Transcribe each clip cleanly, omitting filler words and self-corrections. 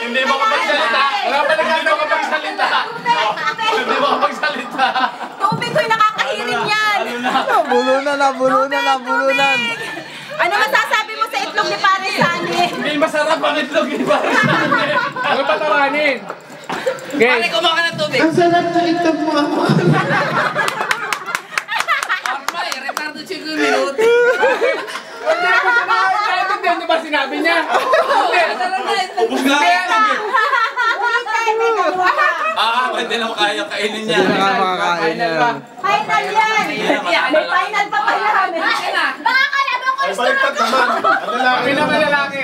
Hindi mo kapagsalita. Wala pa nagkakapagsalita. Hindi mo kapagsalita. Tubig ko'y nakakahirin yan. Nabulunan. Ano masasabi mo sa itlog ni Pare Sani? Hindi masarap ang itlog ni Pare Sani. Ano patawanin? Pare, kumain ka ng tubig. Ang sarap ng itlog mo ako. Armay, retardo 5 minutos. Hindi naman siya nakakaintindihan. Di ba sinabi niya? Ubus na yan. Hindi na makaya kainin niya. Hindi na makakain niya. Final yan! May final pa pala. Baka kalaban ko gusto na Kami naman lalaki.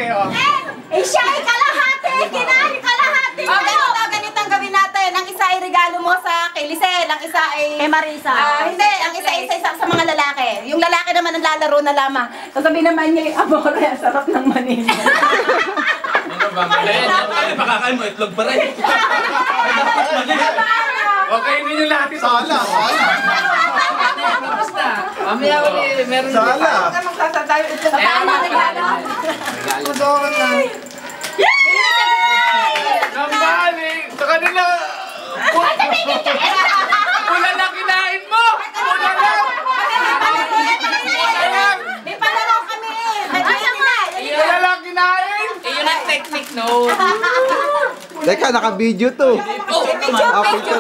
Eh, siya ay kalahati! Kinahin kalahati! Ganito ang gawin natin. Ang isa ay regalo mo sa kay Lisel. Ang isa ay... Kay Marisa. Hindi. Ang isa sa mga lalaki. Yung lalaki naman ang lalaro na lamang. Sasabihin naman niya, Amore, ang sarap ng manin. Pakakain mo, itlog pa rin. Okay, hindi nyo lahat ito. Sala. Tapos na. Mamaya ulit, meron din. Sala. Nambalik! Sa kanila! Wala lang kinain mo! Wala lang! May palaro kami! Wala lang kinain! Yun ang technique, no? Teka, naka-video to. Oh, Ah, picture.